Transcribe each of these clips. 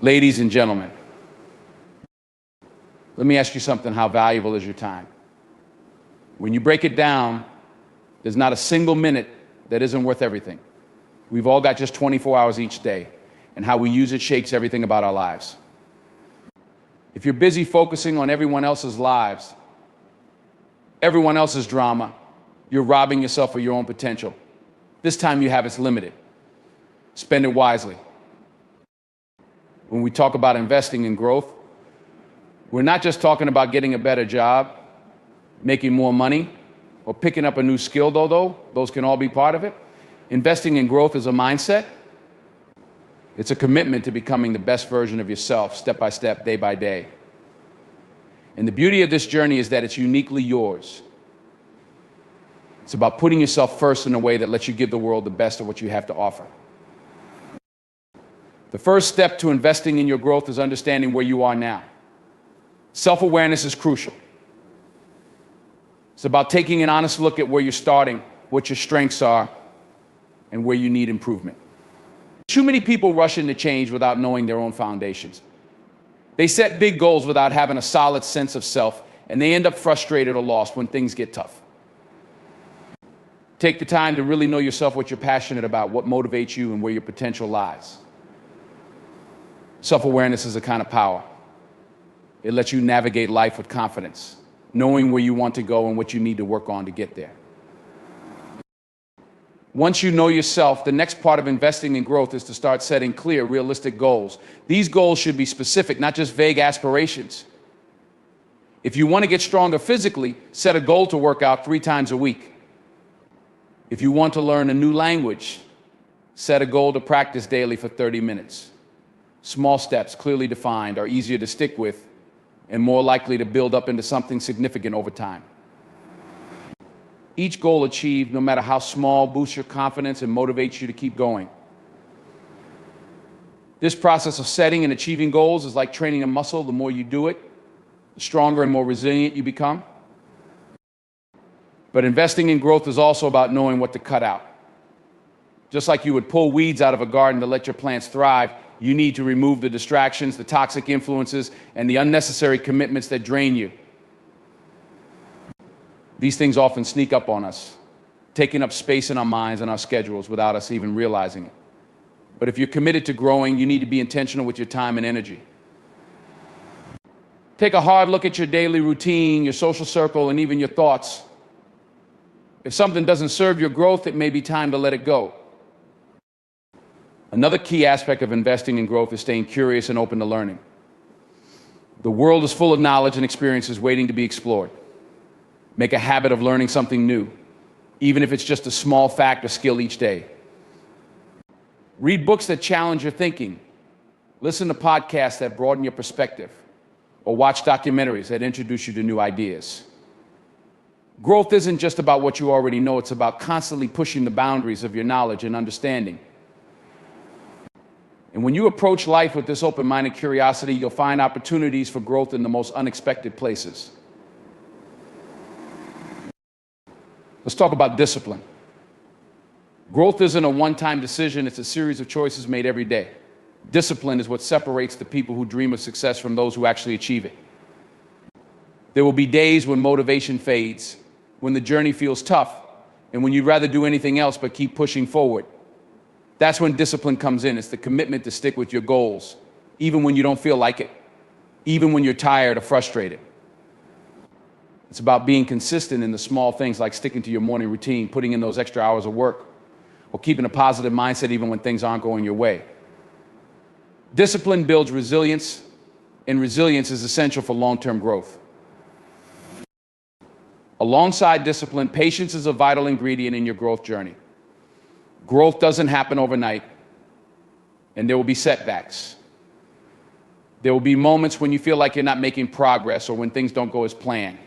Ladies and gentlemen, let me ask you something. How valuable is your time? When you break it down, there's not a single minute that isn't worth everything. We've all got just 24 hours each day, and how we use it shapes everything about our lives. If you're busy focusing on everyone else's lives, everyone else's drama, you're robbing yourself of your own potential. This time you have is limited. Spend it wisely. When we talk about investing in growth, we're not just talking about getting a better job, making more money, or picking up a new skill, though those can all be part of it. Investing in growth is a mindset. It's a commitment to becoming the best version of yourself, step by step, day by day. And the beauty of this journey is that it's uniquely yours. It's about putting yourself first in a way that lets you give the world the best of what you have to offer. The first step to investing in your growth is understanding where you are now. Self-awareness is crucial. It's about taking an honest look at where you're starting, what your strengths are, and where you need improvement. Too many people rush into change without knowing their own foundations. They set big goals without having a solid sense of self, and they end up frustrated or lost when things get tough. Take the time to really know yourself, what you're passionate about, what motivates you, and where your potential lies. Self-awareness is a kind of power. It lets you navigate life with confidence, knowing where you want to go and what you need to work on to get there. Once you know yourself, the next part of investing in growth is to start setting clear, realistic goals. These goals should be specific, not just vague aspirations. If you want to get stronger physically, set a goal to work out 3 times a week. If you want to learn a new language, set a goal to practice daily for 30 minutes. Small steps, clearly defined, are easier to stick with and more likely to build up into something significant over time. Each goal achieved, no matter how small, boosts your confidence and motivates you to keep going. This process of setting and achieving goals is like training a muscle. The more you do it, the stronger and more resilient you become. But investing in growth is also about knowing what to cut out. Just like you would pull weeds out of a garden to let your plants thrive, you need to remove the distractions, the toxic influences, and the unnecessary commitments that drain you. These things often sneak up on us, taking up space in our minds and our schedules without us even realizing it. But if you're committed to growing, you need to be intentional with your time and energy. Take a hard look at your daily routine, your social circle, and even your thoughts. If something doesn't serve your growth, it may be time to let it go. Another key aspect of investing in growth is staying curious and open to learning. The world is full of knowledge and experiences waiting to be explored. Make a habit of learning something new, even if it's just a small fact or skill each day. Read books that challenge your thinking. Listen to podcasts that broaden your perspective, or watch documentaries that introduce you to new ideas. Growth isn't just about what you already know, it's about constantly pushing the boundaries of your knowledge and understanding. And when you approach life with this open-minded curiosity, you'll find opportunities for growth in the most unexpected places. Let's talk about discipline. Growth isn't a one-time decision, it's a series of choices made every day. Discipline is what separates the people who dream of success from those who actually achieve it. There will be days when motivation fades, when the journey feels tough, and when you'd rather do anything else but keep pushing forward. That's when discipline comes in. It's the commitment to stick with your goals, even when you don't feel like it, even when you're tired or frustrated. It's about being consistent in the small things, like sticking to your morning routine, putting in those extra hours of work, or keeping a positive mindset even when things aren't going your way. Discipline builds resilience, and resilience is essential for long-term growth. Alongside discipline, patience is a vital ingredient in your growth journey. Growth doesn't happen overnight, and there will be setbacks. There will be moments when you feel like you're not making progress or when things don't go as planned.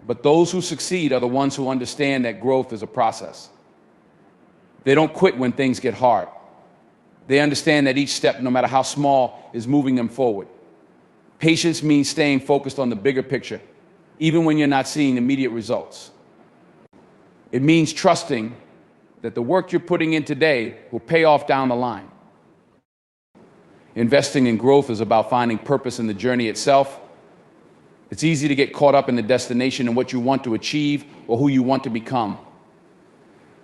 But those who succeed are the ones who understand that growth is a process. They don't quit when things get hard. They understand that each step, no matter how small, is moving them forward. Patience means staying focused on the bigger picture, even when you're not seeing immediate results. It means trusting that the work you're putting in today will pay off down the line. Investing in growth is about finding purpose in the journey itself. It's easy to get caught up in the destination and what you want to achieve or who you want to become.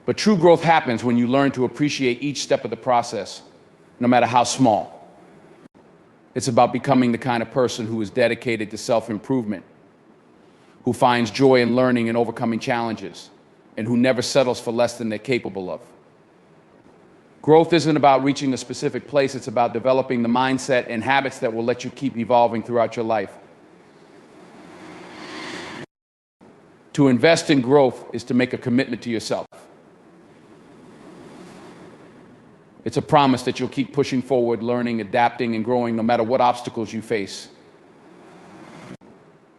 But true growth happens when you learn to appreciate each step of the process, no matter how small. It's about becoming the kind of person who is dedicated to self-improvement, who finds joy in learning and overcoming challenges, and who never settles for less than they're capable of. Growth isn't about reaching a specific place, it's about developing the mindset and habits that will let you keep evolving throughout your life. To invest in growth is to make a commitment to yourself. It's a promise that you'll keep pushing forward, learning, adapting, and growing no matter what obstacles you face.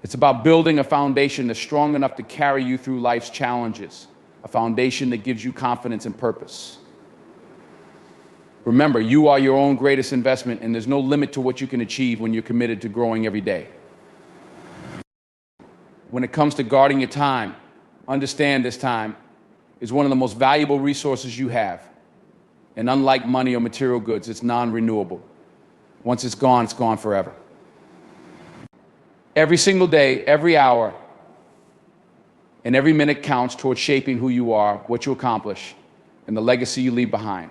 It's about building a foundation that's strong enough to carry you through life's challenges, a foundation that gives you confidence and purpose. Remember, you are your own greatest investment, and there's no limit to what you can achieve when you're committed to growing every day. When it comes to guarding your time, understand this time is one of the most valuable resources you have. And unlike money or material goods, it's non-renewable. Once it's gone forever. Every single day, every hour, and every minute counts towards shaping who you are, what you accomplish, and the legacy you leave behind.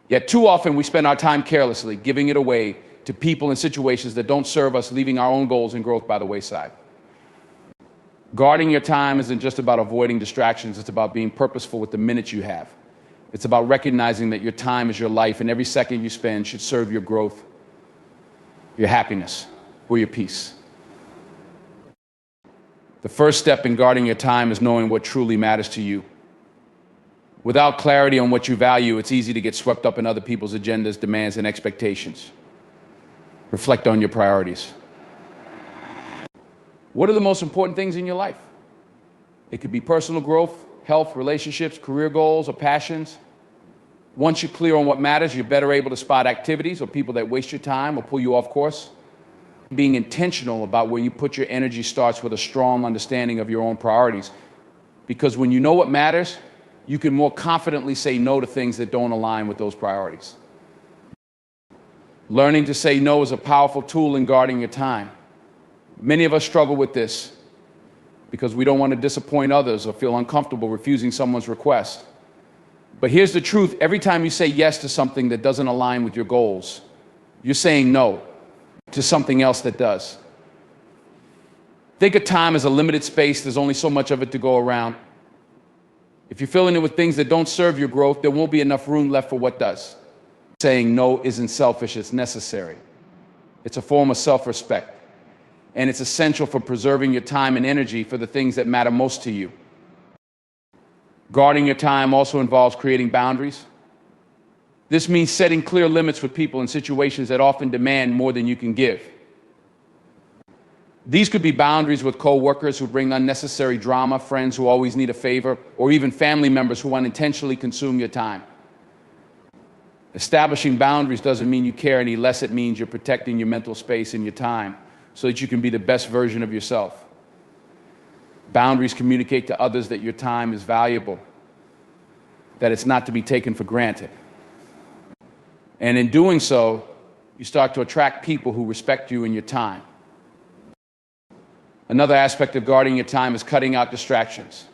Yet too often we spend our time carelessly, giving it away to people and situations that don't serve us, leaving our own goals and growth by the wayside. Guarding your time isn't just about avoiding distractions, it's about being purposeful with the minutes you have. It's about recognizing that your time is your life, and every second you spend should serve your growth, your happiness, or your peace. The first step in guarding your time is knowing what truly matters to you. Without clarity on what you value, it's easy to get swept up in other people's agendas, demands, and expectations. Reflect on your priorities. What are the most important things in your life? It could be personal growth, health, relationships, career goals, or passions. Once you're clear on what matters, you're better able to spot activities or people that waste your time or pull you off course. Being intentional about where you put your energy starts with a strong understanding of your own priorities. Because when you know what matters, you can more confidently say no to things that don't align with those priorities. Learning to say no is a powerful tool in guarding your time. Many of us struggle with this because we don't want to disappoint others or feel uncomfortable refusing someone's request. But here's the truth: every time you say yes to something that doesn't align with your goals, you're saying no to something else that does. Think of time as a limited space. There's only so much of it to go around. If you're filling it with things that don't serve your growth, there won't be enough room left for what does. Saying no isn't selfish, it's necessary. It's a form of self-respect. And it's essential for preserving your time and energy for the things that matter most to you. Guarding your time also involves creating boundaries. This means setting clear limits with people in situations that often demand more than you can give. These could be boundaries with coworkers who bring unnecessary drama, friends who always need a favor, or even family members who unintentionally consume your time. Establishing boundaries doesn't mean you care any less. It means you're protecting your mental space and your time so that you can be the best version of yourself. Boundaries communicate to others that your time is valuable, that it's not to be taken for granted. And in doing so, you start to attract people who respect you and your time. Another aspect of guarding your time is cutting out distractions.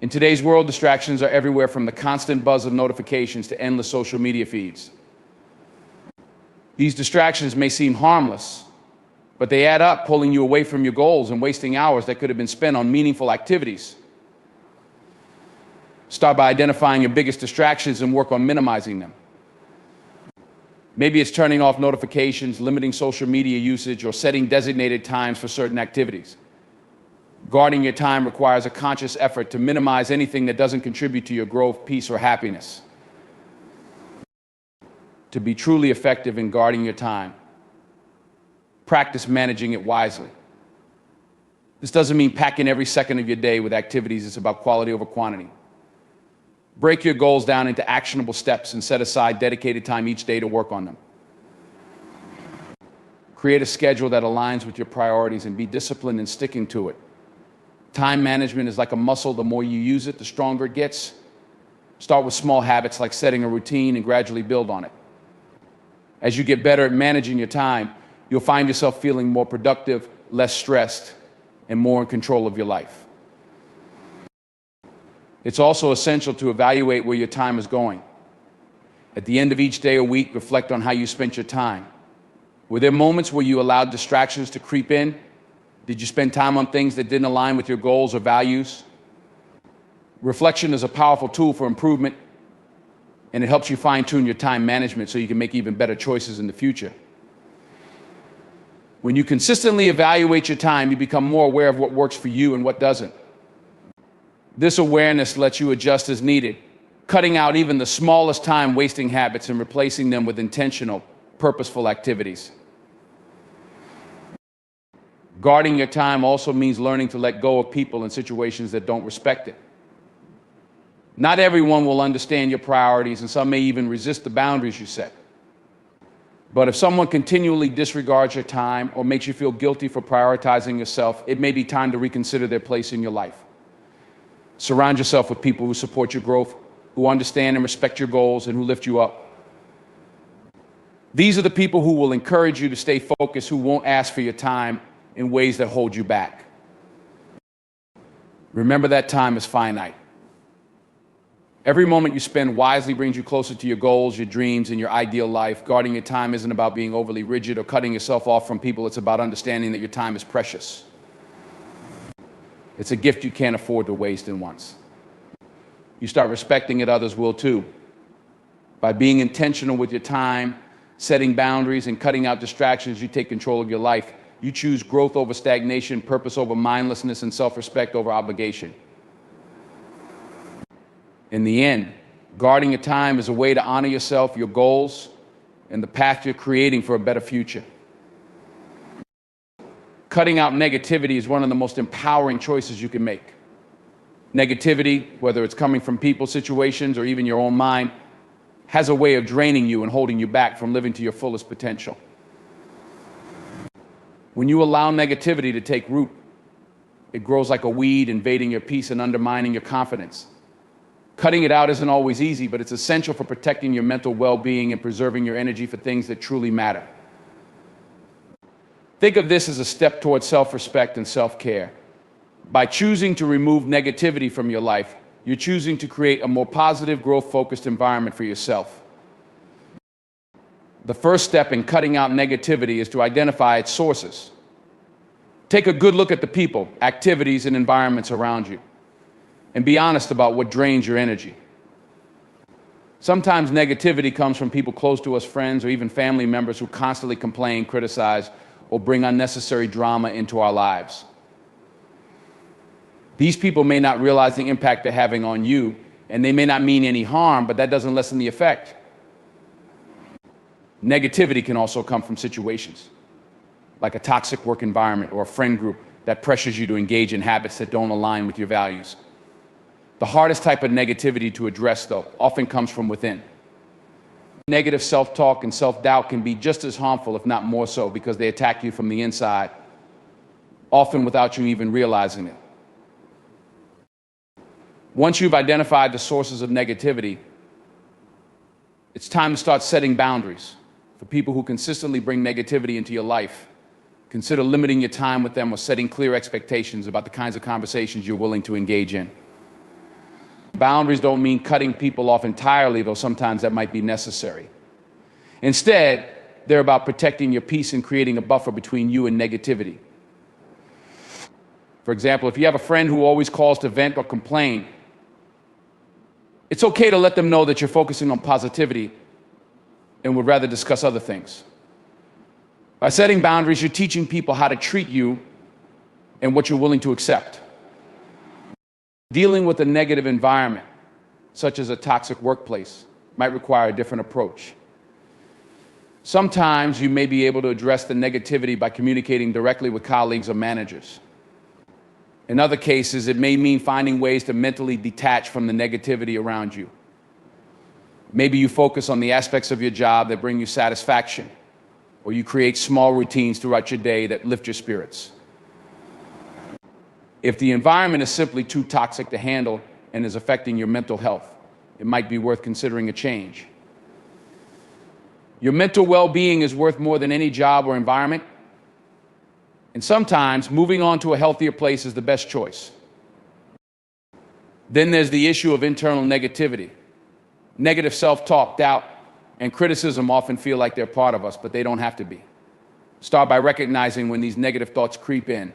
In today's world, distractions are everywhere, from the constant buzz of notifications to endless social media feeds. These distractions may seem harmless, but they add up, pulling you away from your goals and wasting hours that could have been spent on meaningful activities. Start by identifying your biggest distractions and work on minimizing them. Maybe it's turning off notifications, limiting social media usage, or setting designated times for certain activities. Guarding your time requires a conscious effort to minimize anything that doesn't contribute to your growth, peace, or happiness. To be truly effective in guarding your time, practice managing it wisely. This doesn't mean packing every second of your day with activities. It's about quality over quantity. Break your goals down into actionable steps and set aside dedicated time each day to work on them. Create a schedule that aligns with your priorities and be disciplined in sticking to it. Time management is like a muscle. The more you use it, the stronger it gets. Start with small habits like setting a routine and gradually build on it. As you get better at managing your time, you'll find yourself feeling more productive, less stressed, and more in control of your life. It's also essential to evaluate where your time is going. At the end of each day or week, reflect on how you spent your time. Were there moments where you allowed distractions to creep in? Did you spend time on things that didn't align with your goals or values? Reflection is a powerful tool for improvement, and it helps you fine-tune your time management so you can make even better choices in the future. When you consistently evaluate your time, you become more aware of what works for you and what doesn't. This awareness lets you adjust as needed, cutting out even the smallest time-wasting habits and replacing them with intentional, purposeful activities. Guarding your time also means learning to let go of people and situations that don't respect it. Not everyone will understand your priorities, and some may even resist the boundaries you set. But if someone continually disregards your time or makes you feel guilty for prioritizing yourself, it may be time to reconsider their place in your life. Surround yourself with people who support your growth, who understand and respect your goals, and who lift you up. These are the people who will encourage you to stay focused, who won't ask for your time in ways that hold you back. Remember that time is finite. Every moment you spend wisely brings you closer to your goals, your dreams, and your ideal life. Guarding your time isn't about being overly rigid or cutting yourself off from people. It's about understanding that your time is precious. It's a gift you can't afford to waste in once. You start respecting it, others will too. By being intentional with your time, setting boundaries, and cutting out distractions, you take control of your life. You choose growth over stagnation, purpose over mindlessness, and self-respect over obligation. In the end, guarding your time is a way to honor yourself, your goals, and the path you're creating for a better future. Cutting out negativity is one of the most empowering choices you can make. Negativity, whether it's coming from people, situations, or even your own mind, has a way of draining you and holding you back from living to your fullest potential. When you allow negativity to take root, it grows like a weed, invading your peace and undermining your confidence. Cutting it out isn't always easy, but it's essential for protecting your mental well-being and preserving your energy for things that truly matter. Think of this as a step towards self-respect and self-care. By choosing to remove negativity from your life, you're choosing to create a more positive, growth-focused environment for yourself. The first step in cutting out negativity is to identify its sources. Take a good look at the people, activities, and environments around you, and be honest about what drains your energy. Sometimes negativity comes from people close to us, friends, or even family members who constantly complain, criticize, or bring unnecessary drama into our lives. These people may not realize the impact they're having on you, and they may not mean any harm, but that doesn't lessen the effect. Negativity can also come from situations like a toxic work environment or a friend group that pressures you to engage in habits that don't align with your values. The hardest type of negativity to address, though, often comes from within. Negative self-talk and self-doubt can be just as harmful, if not more so, because they attack you from the inside, often without you even realizing it. Once you've identified the sources of negativity, it's time to start setting boundaries. For people who consistently bring negativity into your life, consider limiting your time with them or setting clear expectations about the kinds of conversations you're willing to engage in. Boundaries don't mean cutting people off entirely, though sometimes that might be necessary. Instead, they're about protecting your peace and creating a buffer between you and negativity. For example, if you have a friend who always calls to vent or complain, it's okay to let them know that you're focusing on positivity and would rather discuss other things. By setting boundaries, you're teaching people how to treat you and what you're willing to accept. Dealing with a negative environment, such as a toxic workplace, might require a different approach. Sometimes you may be able to address the negativity by communicating directly with colleagues or managers. In other cases, it may mean finding ways to mentally detach from the negativity around you. Maybe you focus on the aspects of your job that bring you satisfaction, or you create small routines throughout your day that lift your spirits. If the environment is simply too toxic to handle and is affecting your mental health, it might be worth considering a change. Your mental well-being is worth more than any job or environment, and sometimes moving on to a healthier place is the best choice. Then there's the issue of internal negativity. Negative self-talk, doubt, and criticism often feel like they're part of us, but they don't have to be. Start by recognizing when these negative thoughts creep in.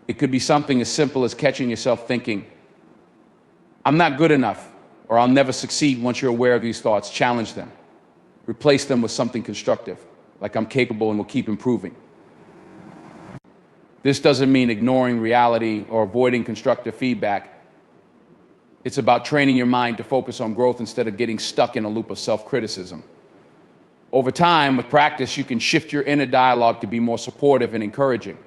It could be something as simple as catching yourself thinking, "I'm not good enough," or "I'll never succeed." Once you're aware of these thoughts, challenge them. Replace them with something constructive, like "I'm capable and will keep improving." This doesn't mean ignoring reality or avoiding constructive feedback. It's about training your mind to focus on growth instead of getting stuck in a loop of self-criticism. Over time, with practice, you can shift your inner dialogue to be more supportive and encouraging.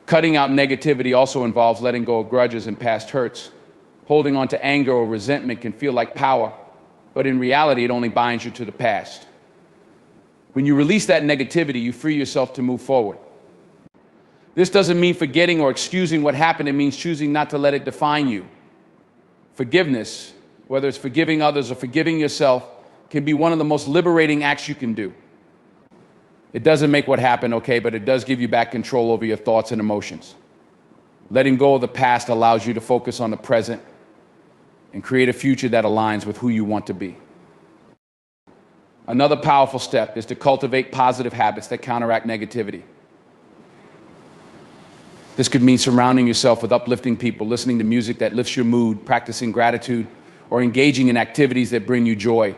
Cutting out negativity also involves letting go of grudges and past hurts. Holding on to anger or resentment can feel like power, but in reality, it only binds you to the past. When you release that negativity, you free yourself to move forward. This doesn't mean forgetting or excusing what happened. It means choosing not to let it define you. Forgiveness, whether it's forgiving others or forgiving yourself, can be one of the most liberating acts you can do. It doesn't make what happened okay, but it does give you back control over your thoughts and emotions. Letting go of the past allows you to focus on the present and create a future that aligns with who you want to be. Another powerful step is to cultivate positive habits that counteract negativity. This could mean surrounding yourself with uplifting people, listening to music that lifts your mood, practicing gratitude, or engaging in activities that bring you joy.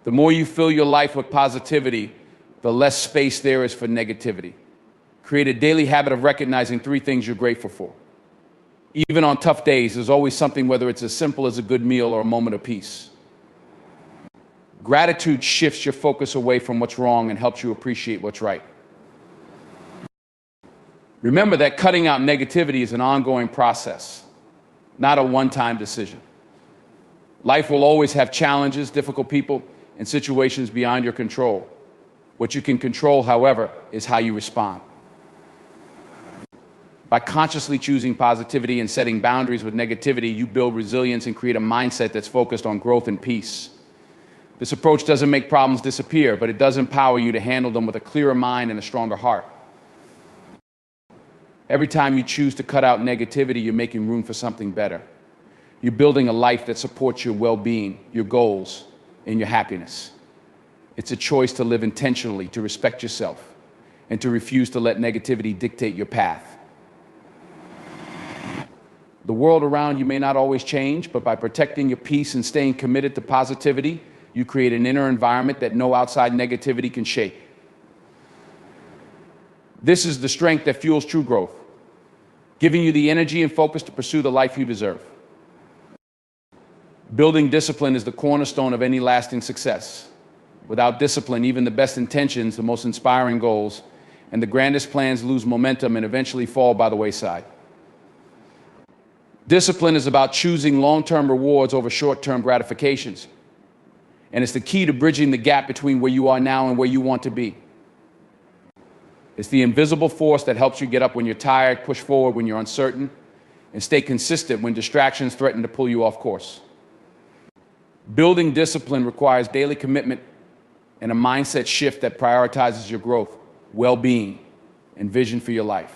The more you fill your life with positivity, the less space there is for negativity. Create a daily habit of recognizing 3 things you're grateful for. Even on tough days, there's always something, whether it's as simple as a good meal or a moment of peace. Gratitude shifts your focus away from what's wrong and helps you appreciate what's right. Remember that cutting out negativity is an ongoing process, not a one-time decision. Life will always have challenges, difficult people, and situations beyond your control. What you can control, however, is how you respond. By consciously choosing positivity and setting boundaries with negativity, you build resilience and create a mindset that's focused on growth and peace. This approach doesn't make problems disappear, but it does empower you to handle them with a clearer mind and a stronger heart. Every time you choose to cut out negativity, you're making room for something better. You're building a life that supports your well-being, your goals, and your happiness. It's a choice to live intentionally, to respect yourself, and to refuse to let negativity dictate your path. The world around you may not always change, but by protecting your peace and staying committed to positivity, you create an inner environment that no outside negativity can shake. This is the strength that fuels true growth, giving you the energy and focus to pursue the life you deserve. Building discipline is the cornerstone of any lasting success. Without discipline, even the best intentions, the most inspiring goals, and the grandest plans lose momentum and eventually fall by the wayside. Discipline is about choosing long-term rewards over short-term gratifications. And it's the key to bridging the gap between where you are now and where you want to be. It's the invisible force that helps you get up when you're tired, push forward when you're uncertain, and stay consistent when distractions threaten to pull you off course. Building discipline requires daily commitment and a mindset shift that prioritizes your growth, well-being, and vision for your life.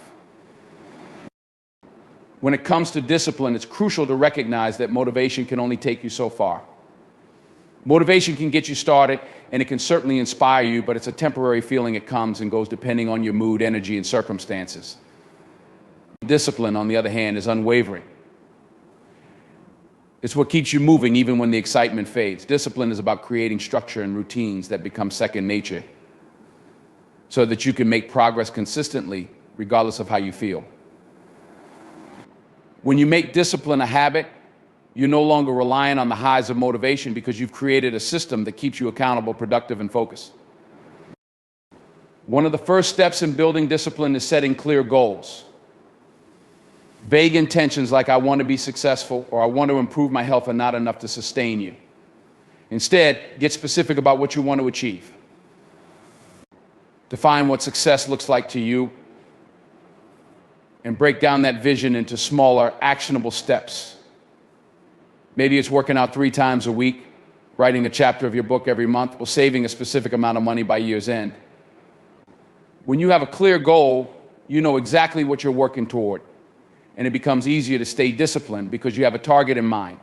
When it comes to discipline, it's crucial to recognize that motivation can only take you so far. Motivation can get you started, and it can certainly inspire you, but it's a temporary feeling. It comes and goes depending on your mood, energy, and circumstances. Discipline, on the other hand, is unwavering. It's what keeps you moving even when the excitement fades. Discipline is about creating structure and routines that become second nature so that you can make progress consistently regardless of how you feel. When you make discipline a habit, you're no longer relying on the highs of motivation because you've created a system that keeps you accountable, productive, and focused. One of the first steps in building discipline is setting clear goals. Vague intentions like "I want to be successful" or "I want to improve my health" are not enough to sustain you. Instead, get specific about what you want to achieve. Define what success looks like to you. and break down that vision into smaller, actionable steps. Maybe it's working out 3 times a week, writing a chapter of your book every month, or saving a specific amount of money by year's end. When you have a clear goal, you know exactly what you're working toward, and it becomes easier to stay disciplined because you have a target in mind.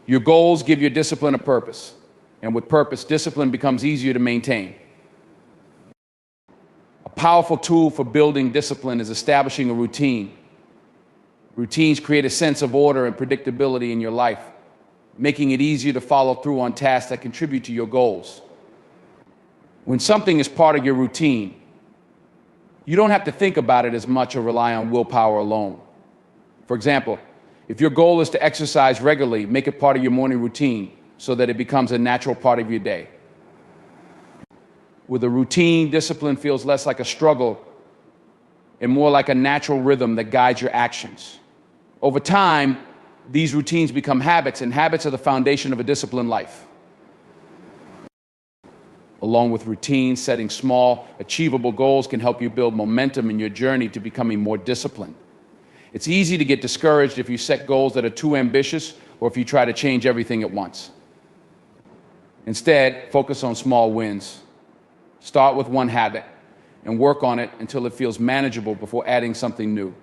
Your goals give your discipline a purpose, and with purpose, discipline becomes easier to maintain. A powerful tool for building discipline is establishing a routine. Routines create a sense of order and predictability in your life, making it easier to follow through on tasks that contribute to your goals. When something is part of your routine, you don't have to think about it as much or rely on willpower alone. For example, if your goal is to exercise regularly, make it part of your morning routine so that it becomes a natural part of your day. With a routine, discipline feels less like a struggle and more like a natural rhythm that guides your actions. Over time, these routines become habits, and habits are the foundation of a disciplined life. Along with routines, setting small, achievable goals can help you build momentum in your journey to becoming more disciplined. It's easy to get discouraged if you set goals that are too ambitious or if you try to change everything at once. Instead, focus on small wins. Start with one habit and work on it until it feels manageable before adding something new.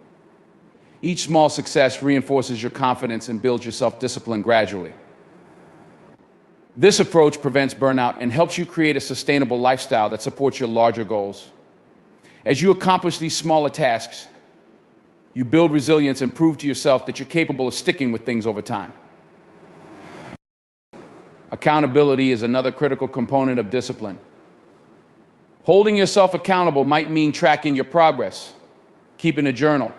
Each small success reinforces your confidence and builds your self-discipline gradually. This approach prevents burnout and helps you create a sustainable lifestyle that supports your larger goals. As you accomplish these smaller tasks, you build resilience and prove to yourself that you're capable of sticking with things over time. Accountability is another critical component of discipline. Holding yourself accountable might mean tracking your progress, keeping a journal,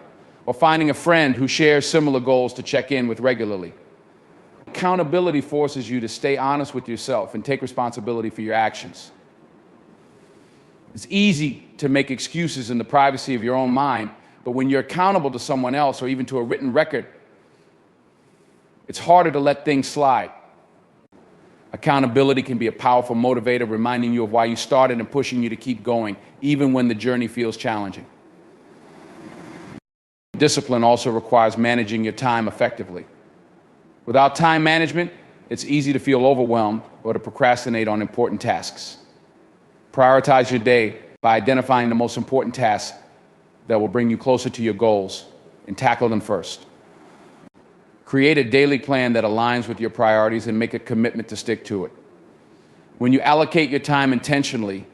or finding a friend who shares similar goals to check in with regularly. Accountability forces you to stay honest with yourself and take responsibility for your actions. It's easy to make excuses in the privacy of your own mind, but when you're accountable to someone else or even to a written record, it's harder to let things slide. Accountability can be a powerful motivator, reminding you of why you started and pushing you to keep going, even when the journey feels challenging. Discipline also requires managing your time effectively. Without time management, it's easy to feel overwhelmed or to procrastinate on important tasks. Prioritize your day by identifying the most important tasks that will bring you closer to your goals and tackle them first. Create a daily plan that aligns with your priorities and make a commitment to stick to it. When you allocate your time intentionally,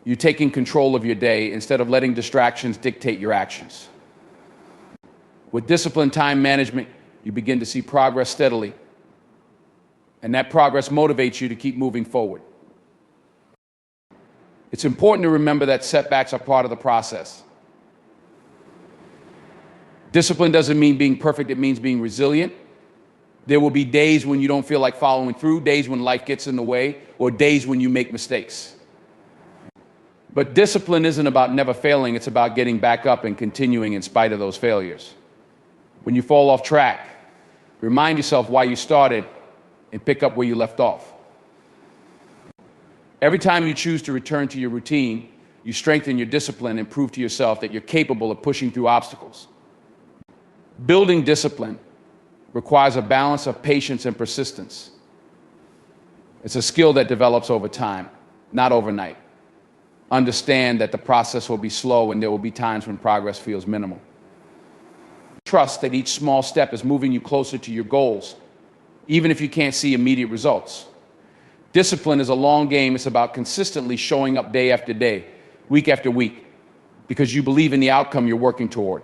you're taking control of your day instead of letting distractions dictate your actions. With disciplined time management, you begin to see progress steadily, and that progress motivates you to keep moving forward. It's important to remember that setbacks are part of the process. Discipline doesn't mean being perfect, it means being resilient. There will be days when you don't feel like following through, days when life gets in the way, or days when you make mistakes. But discipline isn't about never failing, it's about getting back up and continuing in spite of those failures. When you fall off track, remind yourself why you started and pick up where you left off. Every time you choose to return to your routine, you strengthen your discipline and prove to yourself that you're capable of pushing through obstacles. Building discipline requires a balance of patience and persistence. It's a skill that develops over time, not overnight. Understand that the process will be slow and there will be times when progress feels minimal. Trust that each small step is moving you closer to your goals, even if you can't see immediate results. Discipline is a long game. It's about consistently showing up day after day, week after week, because you believe in the outcome you're working toward.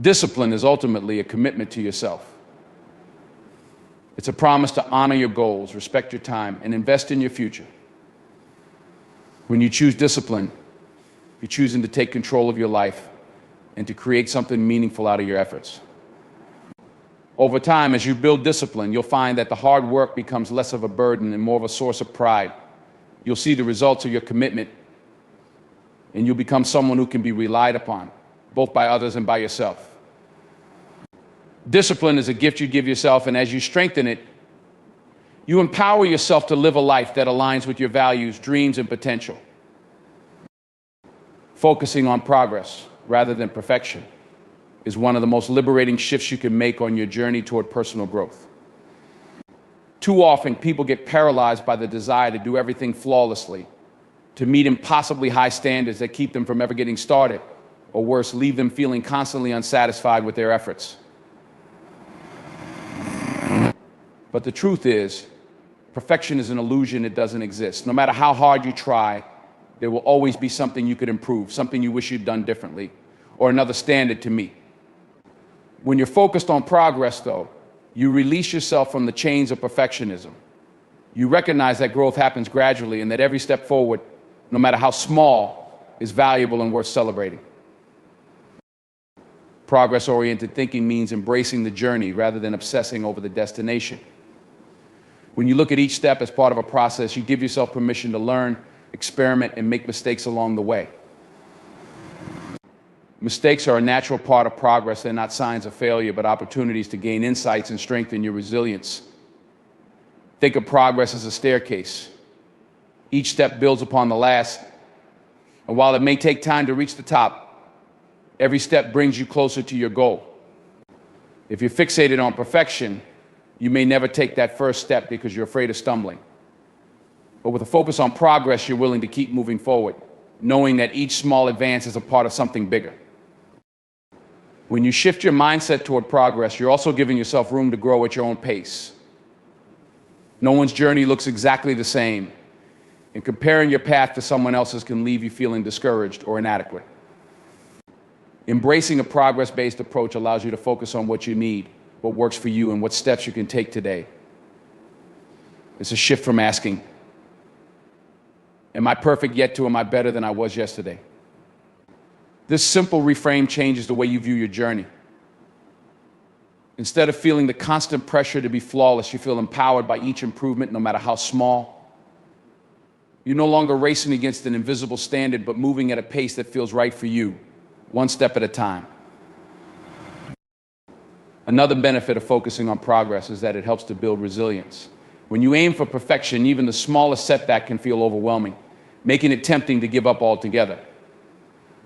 Discipline is ultimately a commitment to yourself. It's a promise to honor your goals, respect your time, and invest in your future. When you choose discipline, you're choosing to take control of your life and to create something meaningful out of your efforts. Over time, as you build discipline, you'll find that the hard work becomes less of a burden and more of a source of pride. You'll see the results of your commitment, and you'll become someone who can be relied upon, both by others and by yourself. Discipline is a gift you give yourself, and as you strengthen it, you empower yourself to live a life that aligns with your values, dreams, and potential. Focusing on progress rather than perfection is one of the most liberating shifts you can make on your journey toward personal growth. Too often, people get paralyzed by the desire to do everything flawlessly, to meet impossibly high standards that keep them from ever getting started, or worse, leave them feeling constantly unsatisfied with their efforts. But the truth is, perfection is an illusion. It doesn't exist. No matter how hard you try, there will always be something you could improve, something you wish you'd done differently, or another standard to meet. When you're focused on progress, though, you release yourself from the chains of perfectionism. You recognize that growth happens gradually and that every step forward, no matter how small, is valuable and worth celebrating. Progress-oriented thinking means embracing the journey rather than obsessing over the destination. When you look at each step as part of a process, you give yourself permission to learn, experiment, and make mistakes along the way. Mistakes are a natural part of progress. They're not signs of failure, but opportunities to gain insights and strengthen your resilience. Think of progress as a staircase. Each step builds upon the last, and while it may take time to reach the top, every step brings you closer to your goal. If you're fixated on perfection, you may never take that first step because you're afraid of stumbling. But with a focus on progress, you're willing to keep moving forward, knowing that each small advance is a part of something bigger. When you shift your mindset toward progress, you're also giving yourself room to grow at your own pace. No one's journey looks exactly the same, and comparing your path to someone else's can leave you feeling discouraged or inadequate. Embracing a progress-based approach allows you to focus on what you need, what works for you, and what steps you can take today. It's a shift from asking, am I perfect yet, to am I better than I was yesterday? This simple reframe changes the way you view your journey. Instead of feeling the constant pressure to be flawless, you feel empowered by each improvement, no matter how small. You're no longer racing against an invisible standard, but moving at a pace that feels right for you, one step at a time. Another benefit of focusing on progress is that it helps to build resilience. When you aim for perfection, even the smallest setback can feel overwhelming, making it tempting to give up altogether.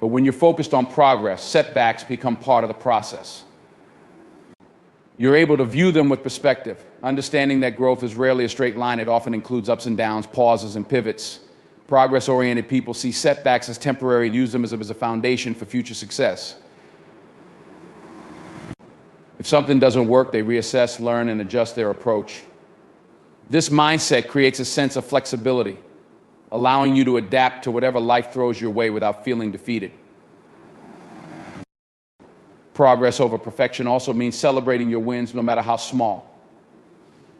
But when you're focused on progress, setbacks become part of the process. You're able to view them with perspective, understanding that growth is rarely a straight line. It often includes ups and downs, pauses, and pivots. Progress-oriented people see setbacks as temporary and use them as a foundation for future success. If something doesn't work, they reassess, learn, and adjust their approach. This mindset creates a sense of flexibility, allowing you to adapt to whatever life throws your way without feeling defeated. Progress over perfection also means celebrating your wins, no matter how small.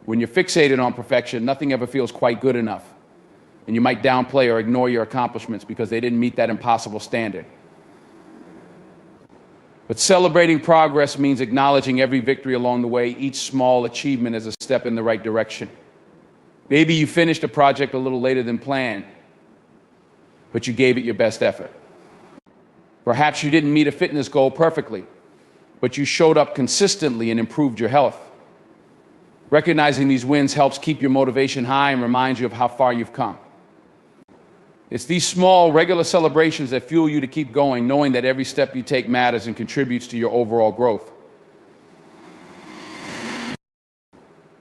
When you're fixated on perfection, nothing ever feels quite good enough, and you might downplay or ignore your accomplishments because they didn't meet that impossible standard. But celebrating progress means acknowledging every victory along the way, each small achievement as a step in the right direction. Maybe you finished a project a little later than planned, but you gave it your best effort. Perhaps you didn't meet a fitness goal perfectly, but you showed up consistently and improved your health. Recognizing these wins helps keep your motivation high and reminds you of how far you've come. It's these small, regular celebrations that fuel you to keep going, knowing that every step you take matters and contributes to your overall growth.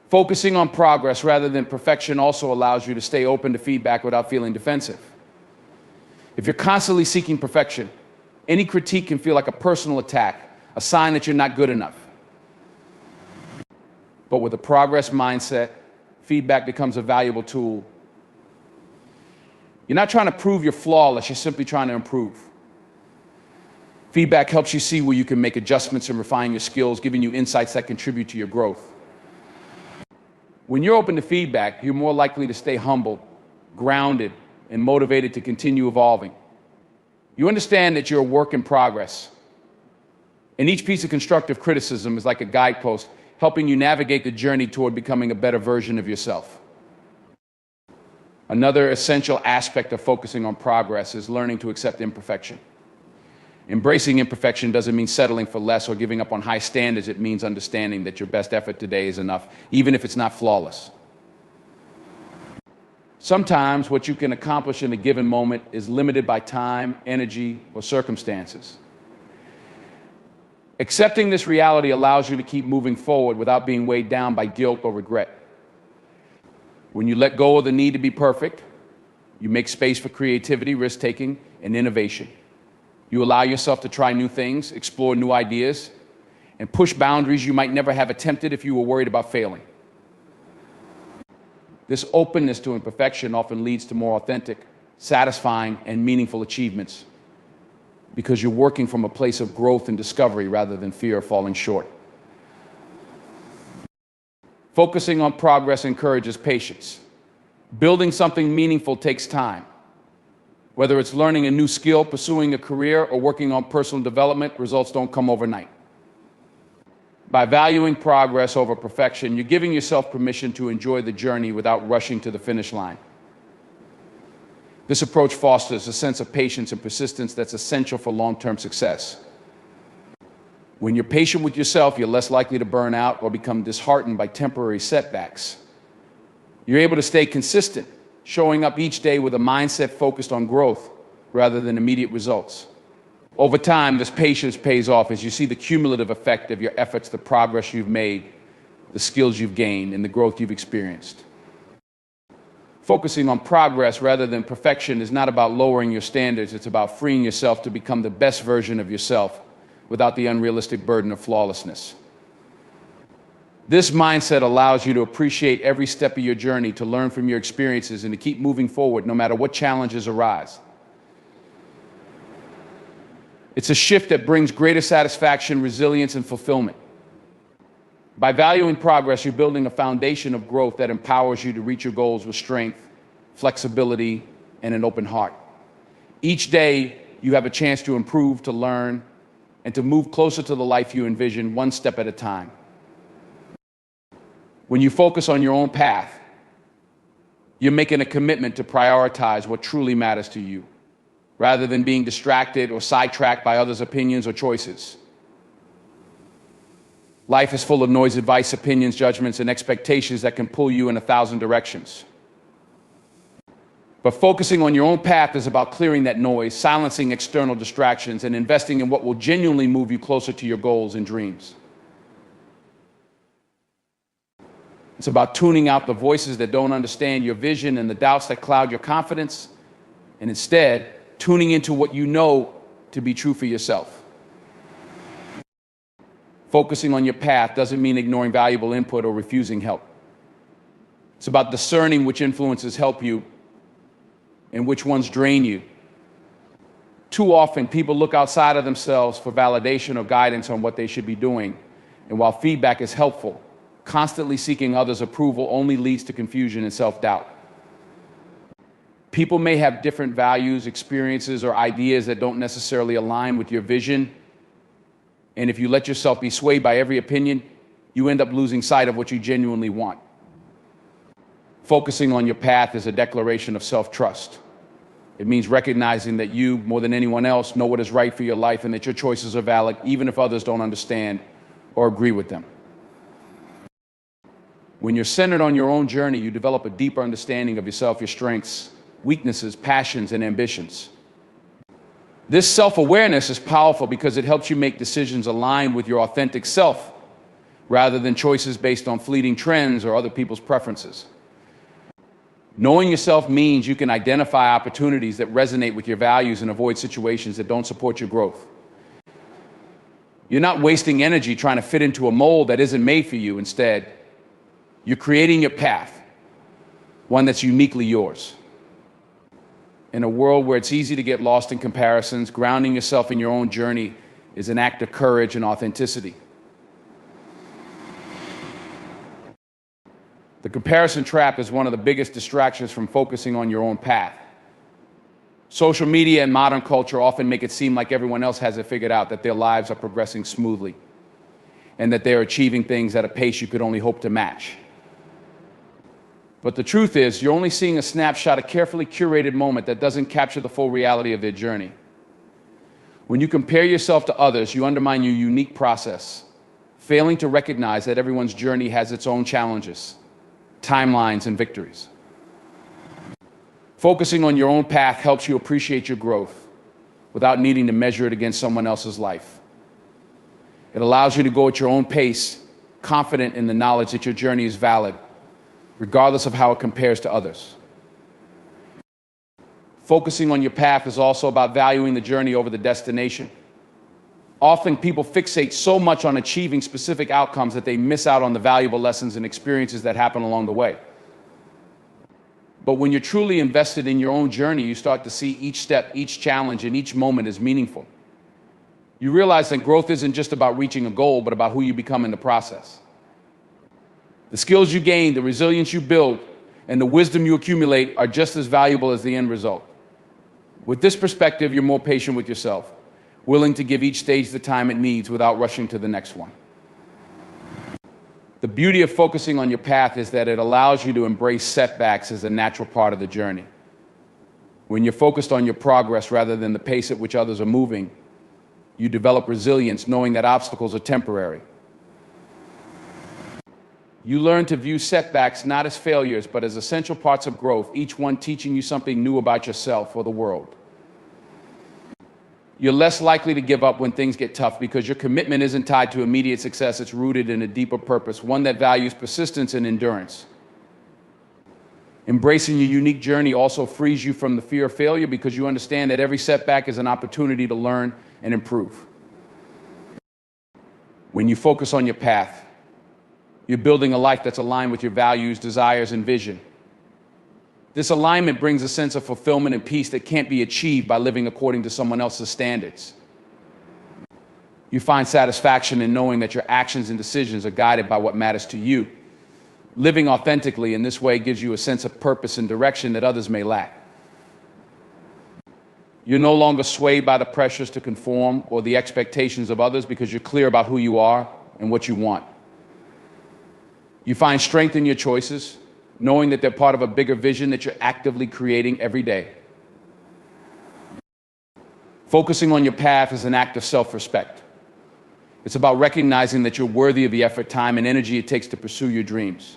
Focusing on progress rather than perfection also allows you to stay open to feedback without feeling defensive. If you're constantly seeking perfection, any critique can feel like a personal attack, a sign that you're not good enough. But with a progress mindset, feedback becomes a valuable tool. You're not trying to prove you're flawless, you're simply trying to improve. Feedback helps you see where you can make adjustments and refine your skills, giving you insights that contribute to your growth. When you're open to feedback, you're more likely to stay humble, grounded, and motivated to continue evolving. You understand that you're a work in progress, and each piece of constructive criticism is like a guidepost, helping you navigate the journey toward becoming a better version of yourself. Another essential aspect of focusing on progress is learning to accept imperfection. Embracing imperfection doesn't mean settling for less or giving up on high standards. It means understanding that your best effort today is enough, even if it's not flawless. Sometimes what you can accomplish in a given moment is limited by time, energy, or circumstances. Accepting this reality allows you to keep moving forward without being weighed down by guilt or regret. When you let go of the need to be perfect, you make space for creativity, risk-taking, and innovation. You allow yourself to try new things, explore new ideas, and push boundaries you might never have attempted if you were worried about failing. This openness to imperfection often leads to more authentic, satisfying, and meaningful achievements because you're working from a place of growth and discovery rather than fear of falling short. Focusing on progress encourages patience. Building something meaningful takes time. Whether it's learning a new skill, pursuing a career, or working on personal development, results don't come overnight. By valuing progress over perfection, you're giving yourself permission to enjoy the journey without rushing to the finish line. This approach fosters a sense of patience and persistence that's essential for long-term success. When you're patient with yourself, you're less likely to burn out or become disheartened by temporary setbacks. You're able to stay consistent, showing up each day with a mindset focused on growth rather than immediate results. Over time, this patience pays off as you see the cumulative effect of your efforts, the progress you've made, the skills you've gained, and the growth you've experienced. Focusing on progress rather than perfection is not about lowering your standards, it's about freeing yourself to become the best version of yourself without the unrealistic burden of flawlessness. This mindset allows you to appreciate every step of your journey, to learn from your experiences, and to keep moving forward no matter what challenges arise. It's a shift that brings greater satisfaction, resilience, and fulfillment. By valuing progress, you're building a foundation of growth that empowers you to reach your goals with strength, flexibility, and an open heart. Each day, you have a chance to improve, to learn, and to move closer to the life you envision, one step at a time. When you focus on your own path, you're making a commitment to prioritize what truly matters to you, rather than being distracted or sidetracked by others' opinions or choices. Life is full of noise, advice, opinions, judgments, and expectations that can pull you in 1,000 directions. But focusing on your own path is about clearing that noise, silencing external distractions, and investing in what will genuinely move you closer to your goals and dreams. It's about tuning out the voices that don't understand your vision and the doubts that cloud your confidence, and instead tuning into what you know to be true for yourself. Focusing on your path doesn't mean ignoring valuable input or refusing help. It's about discerning which influences help you and which ones drain you. Too often, people look outside of themselves for validation or guidance on what they should be doing. And while feedback is helpful, constantly seeking others' approval only leads to confusion and self-doubt. People may have different values, experiences, or ideas that don't necessarily align with your vision. And if you let yourself be swayed by every opinion, you end up losing sight of what you genuinely want. Focusing on your path is a declaration of self-trust. It means recognizing that you, more than anyone else, know what is right for your life and that your choices are valid, even if others don't understand or agree with them. When you're centered on your own journey, you develop a deeper understanding of yourself, your strengths, weaknesses, passions, and ambitions. This self-awareness is powerful because it helps you make decisions aligned with your authentic self, rather than choices based on fleeting trends or other people's preferences. Knowing yourself means you can identify opportunities that resonate with your values and avoid situations that don't support your growth. You're not wasting energy trying to fit into a mold that isn't made for you. Instead, you're creating your path, one that's uniquely yours. In a world where it's easy to get lost in comparisons, grounding yourself in your own journey is an act of courage and authenticity. The comparison trap is one of the biggest distractions from focusing on your own path. Social media and modern culture often make it seem like everyone else has it figured out, that their lives are progressing smoothly, and that they're achieving things at a pace you could only hope to match. But the truth is, you're only seeing a snapshot, a carefully curated moment that doesn't capture the full reality of their journey. When you compare yourself to others, you undermine your unique process, failing to recognize that everyone's journey has its own challenges, timelines, and victories. Focusing on your own path helps you appreciate your growth without needing to measure it against someone else's life. It allows you to go at your own pace, confident in the knowledge that your journey is valid, regardless of how it compares to others. Focusing on your path is also about valuing the journey over the destination. Often people fixate so much on achieving specific outcomes that they miss out on the valuable lessons and experiences that happen along the way. But when you're truly invested in your own journey, you start to see each step, each challenge, and each moment as meaningful. You realize that growth isn't just about reaching a goal, but about who you become in the process. The skills you gain, the resilience you build, and the wisdom you accumulate are just as valuable as the end result. With this perspective, you're more patient with yourself, willing to give each stage the time it needs without rushing to the next one. The beauty of focusing on your path is that it allows you to embrace setbacks as a natural part of the journey. When you're focused on your progress rather than the pace at which others are moving, you develop resilience, knowing that obstacles are temporary. You learn to view setbacks not as failures, but as essential parts of growth, each one teaching you something new about yourself or the world. You're less likely to give up when things get tough because your commitment isn't tied to immediate success. It's rooted in a deeper purpose, one that values persistence and endurance. Embracing your unique journey also frees you from the fear of failure because you understand that every setback is an opportunity to learn and improve. When you focus on your path, you're building a life that's aligned with your values, desires, and vision. This alignment brings a sense of fulfillment and peace that can't be achieved by living according to someone else's standards. You find satisfaction in knowing that your actions and decisions are guided by what matters to you. Living authentically in this way gives you a sense of purpose and direction that others may lack. You're no longer swayed by the pressures to conform or the expectations of others because you're clear about who you are and what you want. You find strength in your choices, knowing that they're part of a bigger vision that you're actively creating every day. Focusing on your path is an act of self-respect. It's about recognizing that you're worthy of the effort, time, and energy it takes to pursue your dreams.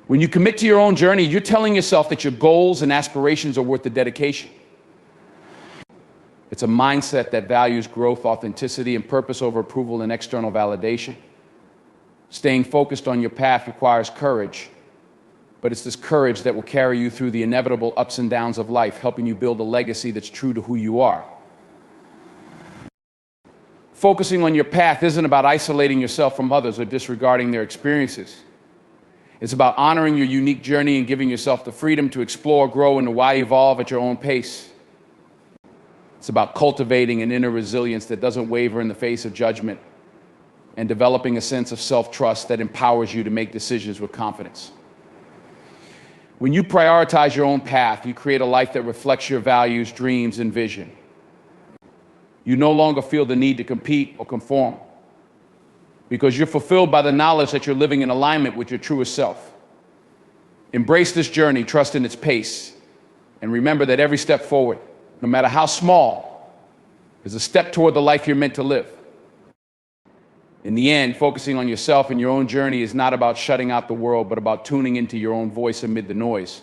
When you commit to your own journey, you're telling yourself that your goals and aspirations are worth the dedication. It's a mindset that values growth, authenticity, and purpose over approval and external validation. Staying focused on your path requires courage, but it's this courage that will carry you through the inevitable ups and downs of life, helping you build a legacy that's true to who you are. Focusing on your path isn't about isolating yourself from others or disregarding their experiences. It's about honoring your unique journey and giving yourself the freedom to explore, grow, and to evolve at your own pace. It's about cultivating an inner resilience that doesn't waver in the face of judgment, and developing a sense of self-trust that empowers you to make decisions with confidence. When you prioritize your own path, you create a life that reflects your values, dreams, and vision. You no longer feel the need to compete or conform because you're fulfilled by the knowledge that you're living in alignment with your truest self. Embrace this journey, trust in its pace, and remember that every step forward, no matter how small, is a step toward the life you're meant to live. In the end, focusing on yourself and your own journey is not about shutting out the world, but about tuning into your own voice amid the noise.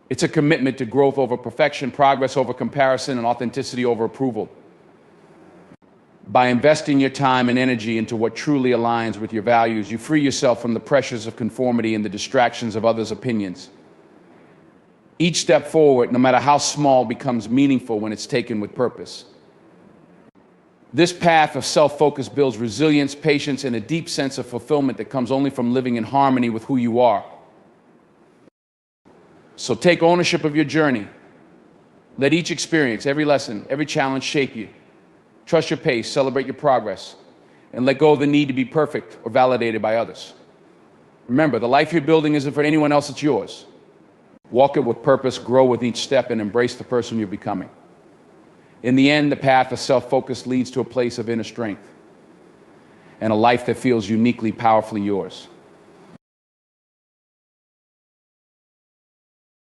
It's a commitment to growth over perfection, progress over comparison, and authenticity over approval. By investing your time and energy into what truly aligns with your values, you free yourself from the pressures of conformity and the distractions of others' opinions. Each step forward, no matter how small, becomes meaningful when it's taken with purpose. This path of self-focus builds resilience, patience, and a deep sense of fulfillment that comes only from living in harmony with who you are. So take ownership of your journey. Let each experience, every lesson, every challenge shape you. Trust your pace, celebrate your progress, and let go of the need to be perfect or validated by others. Remember, the life you're building isn't for anyone else, it's yours. Walk it with purpose, grow with each step, and embrace the person you're becoming. In the end, the path of self-focus leads to a place of inner strength and a life that feels uniquely, powerfully yours.